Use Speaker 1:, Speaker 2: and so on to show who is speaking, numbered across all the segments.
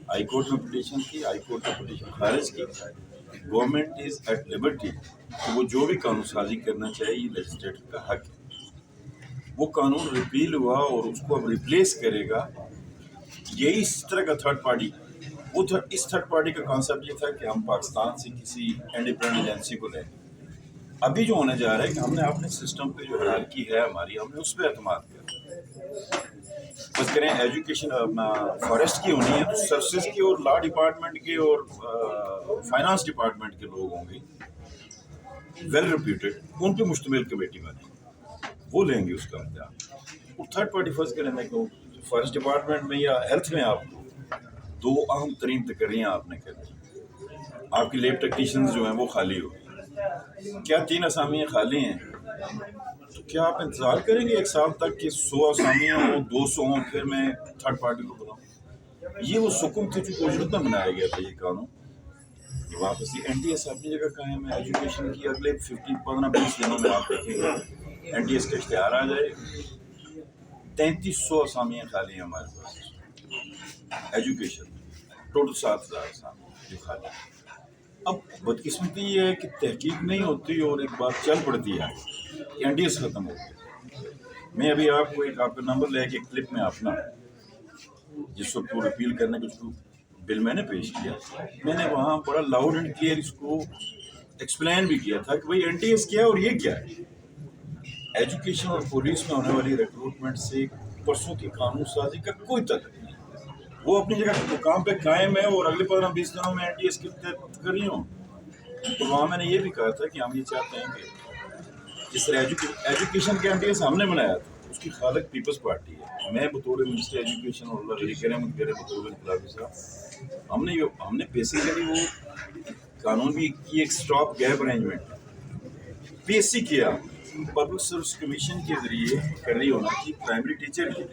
Speaker 1: High court میں petition کی، high court نے پٹیشن خارج کی. گورنمنٹ از ایٹ لبرٹی کہ وہ جو بھی قانون سازی کرنا چاہے، یہ لیجسلیٹر کا حق ہے. وہ قانون ریپیل ہوا اور اس کو اب ریپلیس کرے گا یہی اس طرح کا تھرڈ پارٹی. اس تھرڈ پارٹی کا کانسیپٹ یہ تھا کہ ہم پاکستان سے کسی انڈیپینڈنٹ ایجنسی کو لیں. ابھی جو ہونے جا رہا ہے کہ ہم نے اپنے سسٹم پہ جو ہیرارکی ہے ہماری، ہم نے اس پہ اعتماد کیا. بس کریں ایجوکیشن اپنا فارسٹ کی ہونی ہے تو سروسز کی اور لا ڈپارٹمنٹ کے اور فائنانس ڈپارٹمنٹ کے لوگ ہوں گے ویل ریپیوٹیڈ، ان پہ مشتمل کمیٹی بنے، وہ لیں گے اس کا امتحان. اور تھرڈ پارٹی فرض کریں میں کہوں فارسٹ ڈپارٹمنٹ میں یا ہیلتھ میں آپ کو دو اہم ترین تقرریاں آپ نے کرنی. آپ کی لیب ٹیکنیشینز جو ہیں وہ خالی ہو، کیا 3 اسامیاں خالی ہیں تو کیا آپ انتظار کریں گے 1 سال تک کہ 100 اسامیاں ہوں، 200 ہوں، پھر میں تھرڈ پارٹی کو بلاؤں؟ یہ وہ سکم تھے جو اجرت میں بنایا گیا تھا یہ قانون. واپس یہ این ٹی ایس اپنی جگہ قائم ہے. ایجوکیشن کی اگلے 15-20 دنوں میں آپ دیکھیں گے این ٹی ایس کا اشتہار آ جائے. 3300 اسامیاں خالی ہیں ہمارے پاس ایجوکیشن، ٹوٹل 7000 اسامیاں جو خالی ہیں. اب بدقسمتی یہ ہے کہ تحقیق نہیں ہوتی اور ایک بات چل پڑتی ہے کہ این ڈی ایس ختم ہو گیا. میں ابھی آپ کو آپ کا نمبر لے کے کلپ میں اپنا جس وقت وہ رپیل کرنے کا جو بل میں نے پیش کیا، میں نے وہاں بڑا لاؤڈ اینڈ کلیئر اس کو ایکسپلین بھی کیا تھا کہ بھائی این ٹی ایس کیا ہے اور یہ کیا ہے. ایجوکیشن اور پولیس میں ہونے والی ریکروٹمنٹ سے پرسوں کی قانون سازی کا کوئی تعلق نہیں. وہ اپنی جگہ مقام پہ قائم ہے اور اگلے 15-20 دنوں میں این ٹی ایس کی کر رہی ہوں. تو وہاں میں نے یہ بھی کہا تھا کہ ہم یہ چاہتے ہیں کہ جس طرح ایجوکیشن کے این ٹی ایس ہم نے بنایا تھا اس کی خالق پیپلز پارٹی ہے. میں بطور منسٹر ایجوکیشن اور اللہ علی کرم کرے بطور انقلابی صاحب ہم نے بیسیکلی وہ قانون بھی کی ایک اسٹاپ گیپ ارینجمنٹ پی ایس سی کیا. پبلک سروس کمیشن کے ذریعے کر رہی ہونا تھی پرائمری ٹیچر کی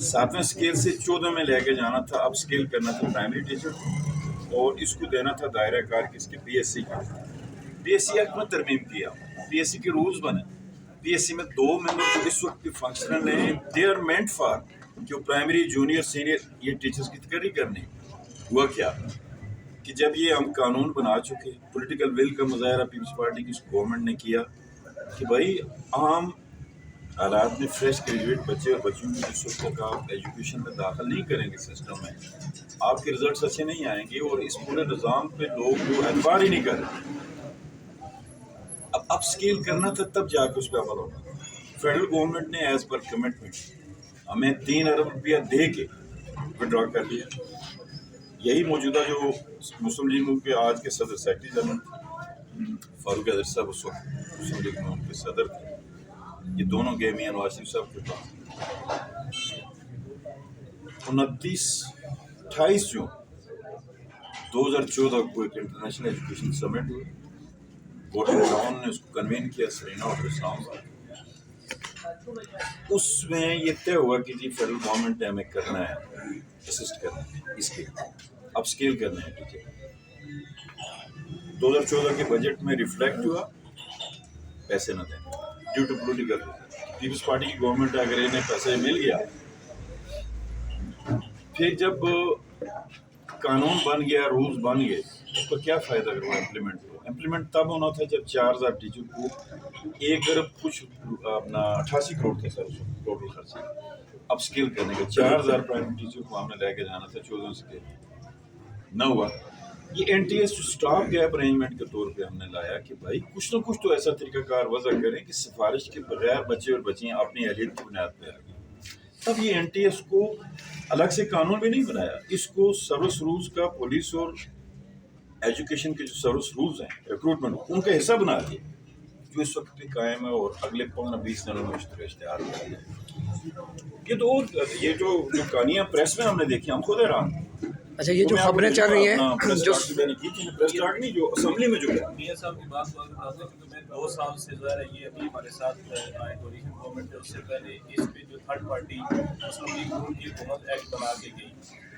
Speaker 1: 7ویں اسکیل سے 14 میں لے کے جانا تھا. اب اسکیل کرنا تھا پرائمری ٹیچر اور اس کو دینا تھا دائرہ کار کس کے پی ایس سی کا. پی ایس سی ایکٹ میں ترمیم کیا، پی ایس سی کے رولز بنے. پی ایس سی میں 2 ممبر جو اس وقت کے فنکشنل ہیں دے آر مینٹ فار کہ وہ پرائمری جونیئر سینئر یہ ٹیچرز کی تقرری کرنی. ہوا کیا کہ جب یہ ہم قانون بنا چکے، پولیٹیکل ول کا مظاہرہ پیپلز پارٹی کی گورنمنٹ نے کیا کہ بھائی عام حالات میں فریش گریجویٹ بچے اور بچوں کی جس وقت تک آپ ایجوکیشن میں داخل نہیں کریں گے سسٹم میں، آپ کے رزلٹس اچھے نہیں آئیں گے اور اس پورے نظام پہ لوگ جو اعتبار ہی نہیں کر رہے. اب اپ اسکیل کرنا تھا تب جا کے اس پہ عمل ہونا. فیڈرل گورنمنٹ نے ایز پر کمٹمنٹ ہمیں 3 ارب روپیہ دے کے وڈرا کر لیا. یہی موجودہ جو مسلم لیگ کے آج کے صدر سیکرٹری جنرل فاروق اظہر صاحب اس وقت مسلم لیگ نون کے صدر تھے، یہ دونوں گئے میاں نواز شریف صاحب کے پاس. 28 جون 2014 کو ایک انٹرنیشنل ایجوکیشن سمٹ ہوئی. گورڈن براؤن نے اس کو کنوین کیا، سرینا اور اسلام آباد. اس میں یہ طے ہوا کہ جی فیڈرل گورنمنٹ نے ہمیں کرنا ہے اسسٹ کرنا ہے اس کے اپ اسکیل کرنا ہے. ٹھیک ہے، 2014 کے بجٹ میں ریفلیکٹ ہوا پیسے نہ دیں due to political. Peoples Party کی گورنمنٹ اگر انہیں پیسے مل گیا، پھر جب قانون بن گیا، رولز بن گئے، اس کا کیا فائدہ اگر وہ امپلیمنٹ تب ہونا تھا جب 4000 ٹیچر کو 1 ارب کچھ اپنا 88 کروڑ تھے سر ٹوٹل خرچے اپ اسکیل کرنے کا. 4000 پرائمری ٹیچر کو ہم نے لے کے جانا تھا 14 سے نہ ہوا. یہ N T S stop gap arrangement کے طور پہ ہم نے لایا کہ بھائی کچھ نہ کچھ تو ایسا طریقہ کار وضع کریں کہ سفارش کے بغیر بچے اور بچیاں اپنی اہلیت کی بنیاد پہ آ گئی. تب یہ این ٹی ایس کو الگ سے قانون بھی نہیں بنایا، اس کو سروس رولز کا پولیس اور ایجوکیشن کے جو سروس رولز ہیں ریکروٹمنٹ ان کا حصہ بنا دیا جو اس وقت بھی قائم ہے اور اگلے 15-20 دنوں میں اشتہار کر دیا. یہ جو کہانیاں پریس میں ہم نے دیکھی ہم خود حیران.
Speaker 2: اچھا، یہ جو خبریں چل رہی ہیں جو
Speaker 1: جو اسمبلی میں جو
Speaker 3: میاں صاحب کی بات کیونکہ میں 2 سال سے جو ہے یہ ابھی ہمارے ساتھ آئے کولیشن گورنمنٹ، اس سے پہلے اس پہ جو تھرڈ پارٹی مسلم لیگ نون کی حکومت ایکٹ بنا کے گئی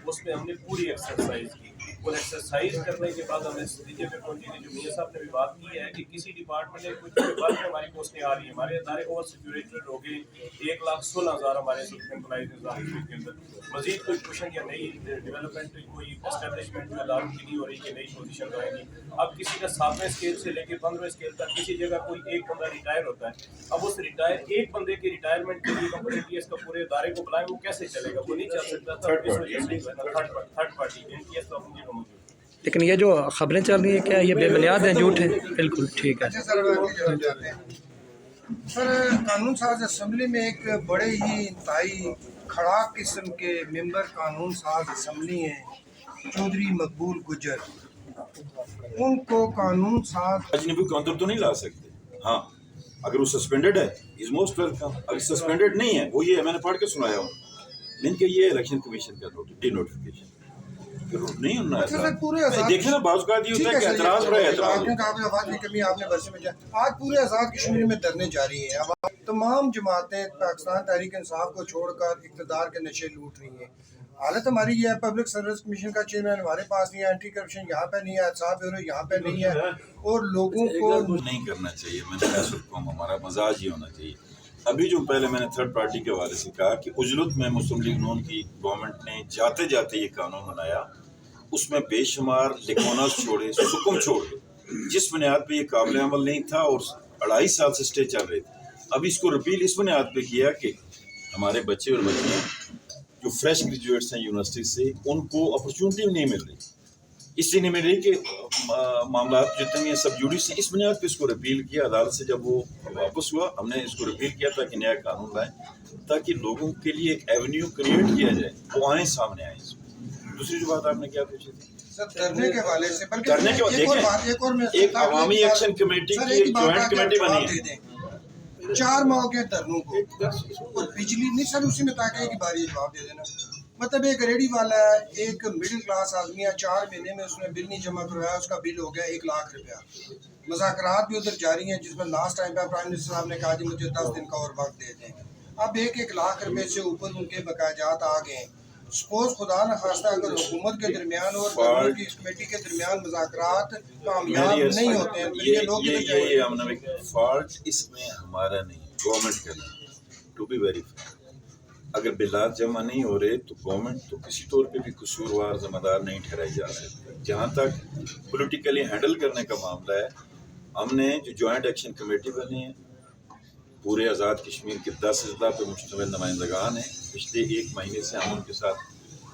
Speaker 3: اس پہ ہم نے پوری ایکسرسائز کی. اور ایکسرسائز کرنے کے بعد ہم اس نتیجے پہ پہنچے کہ جو میاں صاحب نے بھی بات کی ہے کہ کسی ڈپارٹمنٹ میں کچھ ڈپارٹمنٹ ہماری پوسٹیں آ رہی ہیں، ہمارے ادارے اوور سیچوریٹڈ ہو گئے، 1,16,000 ہمارے امپلائیز نظام کے اندر مزید کوئی پوزیشن یا نئی ڈیولپمنٹ کوئی اسٹیبلشمنٹ جو اداروں کی نہیں ہو رہی کہ نئی پوزیشن رہے گی. اب کسی کا 7ویں اسکیل سے لے کے 15ویں اسکیل تک کسی جگہ کوئی ایک بندہ ریٹائر ہوتا ہے، اب اس ایک بندے کے ریٹائرمنٹ کے لیے کمپنی اس کا پورے ادارے کو بلائیں، وہ کیسے چلے گا؟ وہ نہیں چل سکتا. تھرڈ پارٹی NTS کا مجھے موجود.
Speaker 2: لیکن یہ جو خبریں چل رہی ہیں کیا یہ بے بنیاد ہیں، جھوٹ ہیں؟ بالکل ٹھیک ہے.
Speaker 4: سر قانون ساز اسمبلی میں ایک بڑے ہی انتہائی کھڑا قسم کے ممبر قانون ساز اسمبلی ہیں چودھری مقبول گجر. ان کو قانون ساز
Speaker 1: اجنبی کو اندر تو نہیں لا سکتے. ہاں اگر وہ سسپینڈڈ ہے از موسٹ ویلکم. اگر سسپینڈڈ نہیں ہے وہ یہ میں نے پڑھ کے سنایا ہوں لیکن کہ یہ الیکشن کمیشن کا ڈی نوٹیفکیشن نہیں ہونا ہے. دیکھیں نا بعض اوقات یہ ہوتا ہے کہ اعتراض رہے
Speaker 4: آواز کی کمی آپ نے برسے میں جائے. آج پورے آزاد کشمیر میں دھرنے جاری ہیں. اب تمام جماعتیں پاکستان تحریک انصاف کو چھوڑ کر اقتدار کے نشے لوٹ رہی ہیں. حالت ہماری یہ ہے پبلک سروس کمیشن کا چیئرمین ہمارے پاس نہیں ہے، اینٹی کرپشن یہاں پہ نہیں ہے، احتساب بیورو یہاں پہ نہیں ہے، اور لوگوں کو
Speaker 1: نہیں کرنا چاہیے. میں نے ایسا حکم ہمارا مزاج یہ ہونا چاہیے. ابھی جو پہلے میں نے تھرڈ پارٹی کے حوالے سے کہا کہ اجلت میں مسلم لیگ نون کی گورنمنٹ نے جاتے جاتے یہ قانون بنایا، اس میں بے شمار لکھوناز چھوڑے، سکم چھوڑے جس بنیاد پہ یہ قابل عمل نہیں تھا اور 2.5 سال سے اسٹے چل رہے تھے. اب اس کو رپیل اس بنیاد پہ کیا کہ ہمارے بچے اور بچیاں جو فریش گریجویٹس ہیں یونیورسٹی سے ان کو اپرچونٹی نہیں مل رہی، اس لیے نہیں مل رہی کہ معاملات جتنے بھی سب جوڈیس ہیں. اس بنیاد پہ اس کو رپیل کیا. عدالت سے جب وہ واپس ہوا ہم نے اس کو رپیل کیا تاکہ نیا قانون لائیں تاکہ لوگوں کے لیے ایک ایونیو کریٹ کیا جائے، وہ آئیں سامنے آئیں. دوسری جو بات آپ نے کیا پوچھی تھی
Speaker 4: دھرنے کے حوالے سے
Speaker 1: کرنے کے بعد دیکھیں ایک عوامی ایکشن کمیٹی کی جوائنٹ کمیٹی بنی ہے
Speaker 4: 4 ماہ کے دھرنوں کو، اور بجلی نہیں سر اسی میں تاکہ ایک بار یہ جواب دے دینا. مطلب ایک ریڈی والا ہے، ایک مڈل کلاس آدمی ہے، 4 مہینے میں اس نے بل نہیں جمع کروایا، اس کا بل ہو گیا 1 لاکھ روپیہ. مذاکرات بھی ادھر جاری ہیں جس میں لاسٹ ٹائم پہ پرائم منسٹر صاحب نے کہا جی مجھے 10 دن کا اور وقت دے دیں. اب 1 لاکھ روپے سے اوپر ان کے بقایات آ گئے ہیں. سپوز خدا نہ خواستہ اگر حکومت کے درمیان اور گورنمنٹ کی اس کمیٹی کے درمیان مذاکرات کامیاب نہیں ہوتے ہیں تو یہ لوگ
Speaker 1: یہ فالٹ اس میں ہمارا نہیں، گورنمنٹ کا نہیں. ٹو بی ویری فیئر اگر بلات جمع نہیں ہو رہے تو گورنمنٹ تو کسی طور پہ بھی قصوروار ذمہ دار نہیں ٹھہرائی جا سکتی. جہاں تک پولیٹیکلی ہینڈل کرنے کا معاملہ ہے، ہم نے جو جوائنٹ ایکشن کمیٹی بنی ہے پورے آزاد کشمیر کے 10 اضلاع پہ مشتمل نمائندگان ہیں. پچھلے 1 مہینے سے ہم ان کے ساتھ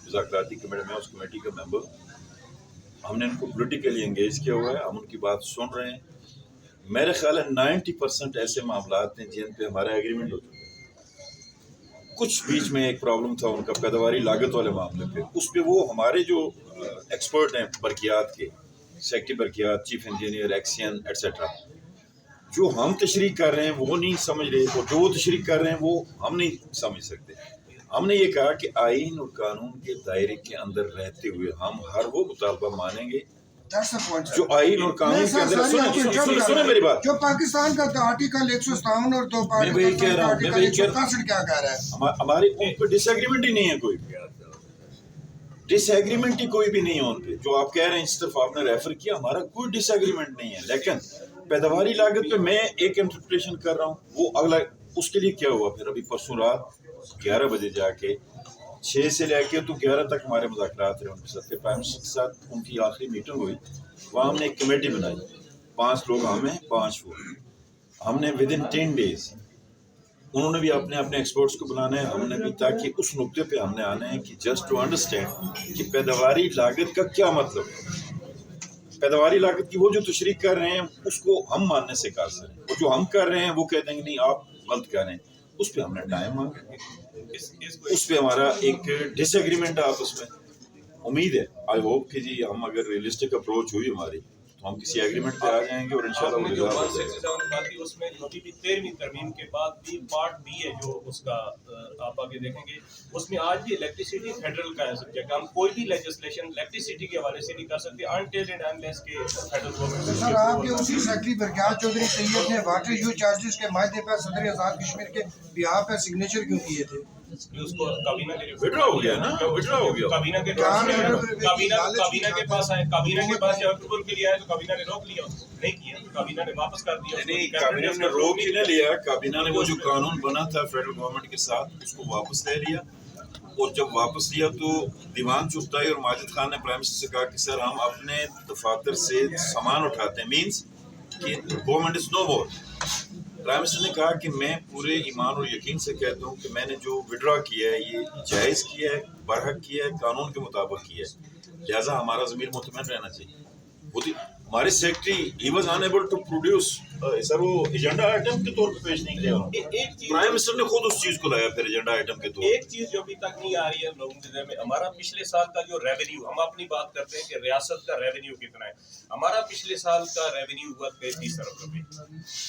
Speaker 1: مذاکراتی کمیٹی میں اس کمیٹی کا ممبر، ہم نے ان کو پولیٹیکلی انگیج کیا ہوا ہے، ہم ان کی بات سن رہے ہیں. میرے خیال ہے 90% ایسے معاملات ہیں جن پہ ہمارا ایگریمنٹ ہو چکا ہے. کچھ بیچ میں ایک پرابلم تھا ان کا پیداواری لاگت والے معاملے پہ، اس پہ وہ ہمارے جو ایکسپرٹ ہیں برقیات کے، سیکٹری برقیات، چیف انجینئر، ایکسین ایٹسیٹرا، جو ہم تشریح کر رہے ہیں وہ نہیں سمجھ رہے، اور جو وہ تشریح کر رہے ہیں وہ ہم نہیں سمجھ سکتے. ہم نے یہ کہا کہ آئین اور قانون کے دائرے کے اندر رہتے ہوئے ہم ہر وہ مطالبہ مانیں گے جو آئین اور قانون کے اندر. سنیں میری بات،
Speaker 4: جو پاکستان کا آرٹیکل 157 اور 2
Speaker 1: میں وہی کہہ رہا ہوں، میں وہی کہہ رہا ہوں،
Speaker 4: کیا کہہ رہا ہے
Speaker 1: ہمارے ان پہ ڈس ایگریمنٹ ہی نہیں ہے، کوئی ڈس ایگریمنٹ ہی کوئی بھی نہیں ہے ان پہ. جو آپ کہہ رہے ہیں صرف آپ نے ریفر کیا، ہمارا کوئی ڈس ایگریمنٹ نہیں ہے. لیکن پیداواری لاگت پہ میں ایک انٹرپریٹیشن کر رہا ہوں، وہ اگلا اس کے لیے کیا ہوا پھر ابھی پرسوں رات 11 بجے جا کے 6 سے لے کے تو 11 تک ہمارے مذاکرات رہے ان کے ساتھ. پرائم منسٹر کے ساتھ ان کی آخری میٹنگ ہوئی، وہاں ہم نے ایک کمیٹی بنائی، 5 لوگ ہم ہیں 5 وہ. ہم نے ودن 10 days انہوں نے بھی اپنے ایکسپرٹس کو بلانا ہے، ہم نے بھی، تاکہ اس نقطے پہ ہم نے آنا ہے کہ جسٹ ٹو انڈرسٹینڈ کہ پیداواری لاگت کا کیا مطلب ہے. پیداواری لاگت کی وہ جو تشریح کر رہے ہیں اس کو ہم ماننے سے قاصر ہیں، اور جو ہم کر رہے ہیں وہ کہہ دیں گے نہیں آپ غلط کر رہے ہیں. اس پہ ہم نے ٹائم مانگا، اس پہ ہمارا ایک ڈس ایگریمنٹ ہے آپس میں. امید ہے آئی ہوپ کہ جی ہم اگر ریئلسٹک اپروچ ہوئی ہماری تو ہم کسی ایگریمنٹ پہ آ جائیں گے، اور انشاءاللہ وہ
Speaker 3: جو
Speaker 1: ریزالو ہو
Speaker 3: 167
Speaker 1: جائے گا.
Speaker 3: بات تھی اس میں ابھی بھی 13ویں ترمیم کے بعد بھی پارٹ بی ہے جو اس کا آپ آگے دیکھیں گے، اس میں آج بھی الیکٹریسٹی فیڈرل کا ہے سبجیکٹ. ہم کوئی بھی لیجسلیشن الیکٹریسٹی کے حوالے سے نہیں کر سکتے انٹل اینڈ انلیس کے فیڈرل گورنمنٹ.
Speaker 4: سر آپ کے اسی سیکرٹری برقیات چودھری طیب نے واٹر یوز چارجز کے معاہدے پر صدر آزاد کشمیر کے بیہاف پر سگنیچر کیوں کیے تھے؟
Speaker 3: کہ اس کو کابینہ کے
Speaker 1: withdraw ہو گیا نا, withdraw ہو گیا.
Speaker 3: کابینہ کے کابینہ کے پاس آئے, کابینہ کے پاس جب اپروول کے لیے آئے تو کابینہ نے روک لیا, نہیں کیا تو کابینہ نے واپس کر دیا.
Speaker 1: نہیں, کابینہ نے روک ہی نہ لیا, کابینہ نے وہ جو قانون بنا تھا فیڈرل گورنمنٹ کے ساتھ اس کو واپس لے لیا, اور جب واپس لیا تو دیوان چغتائی اور ماجد خان نے پرائم منسٹر سے کہا کہ سر ہم اپنے دفاتر سے سامان اٹھاتے ہیں, مینس کہ government is no more. Prime minister نے کہا کہ میں پورے ایمان اور یقین سے کہتا ہوں کہ میں نے جو وڈرا کیا ہے یہ جائز کیا ہے, برحق کیا ہے, قانون کے مطابق کیا ہے, لہٰذا ہمارا ضمیر مطمئن رہنا چاہیے. وہ ہمارے secretary he was unable to produce, sir وہ ایجنڈا آئٹم کے طور پہ پیش نہیں کیا, پرائم منسٹر نے خود اس چیز کو لایا پھر ایجنڈا آئٹم کے طور.
Speaker 3: ایک چیز جو ابھی تک نہیں آ رہی ہے لوگوں کے ذہن میں, ہمارا پچھلے سال کا جو ریونیو, ہم اپنی بات کرتے ہیں کہ ریاست کا ریونیو کتنا ہے, ہمارا پچھلے سال کا ریونیو ہوا 33 ارب روپے.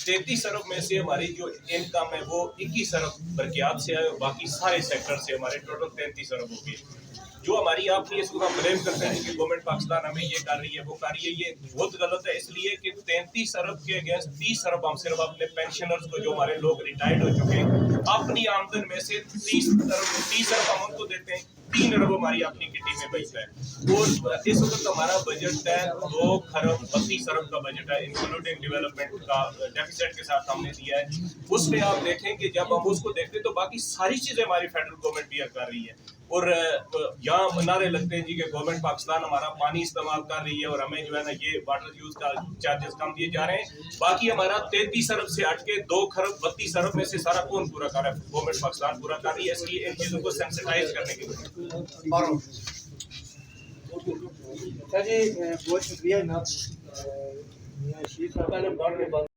Speaker 3: 33 ارب میں سے ہماری جو انکم ہے وہ 21 ارب برقیات سے ہے, اور باقی سارے سیکٹر سے ہمارے ٹوٹل 33 ارب ہو گئے. جو ہماری آپ اس کو ہم بلیم کرتے ہیں کہ گورنمنٹ پاکستان ہمیں یہ کر رہی ہے وہ کر رہی ہے, یہ بہت غلط ہے, اس لیے کہ 33 ارب کے اگینسٹ 30 ارب ہم صرف اپنے پینشنرز کو, جو ہمارے لوگ ریٹائرڈ ہو چکے ہیں, اپنی آمدن میں سے 30 ارب ہم ان کو دیتے ہیں, 3 ارب ہماری اپنی کٹی میں بچتا ہے. اور اس وقت ہمارا بجٹ ہے 2 کھرب 32 ارب کا بجٹ ہے, انکلوڈنگ ڈیولپمنٹ کا ڈیفیسٹ کے ساتھ ہم نے دیا ہے. اس میں آپ دیکھیں کہ جب ہم اس کو دیکھتے ہیں تو باقی ساری چیزیں ہماری فیڈرل گورنمنٹ بیئر کر رہی ہے, اور یہاں نعرے لگتے ہیں جی کہ گورنمنٹ پاکستان ہمارا پانی استعمال کر رہی ہے اور ہمیں جو ہے نا یہ واٹر یوز کا چارجز کم دیے جا رہے ہیں. باقی ہمارا 33 ارب سے ہٹ کے 2 کھرب 32 ارب میں سے سارا کون پورا کر رہا ہے, گورنمنٹ پاکستان پورا کر رہی ہے. اس لیے ان چیزوں کو سینسٹائز کرنے کے لیے
Speaker 5: جی بہت شکریہ جناب.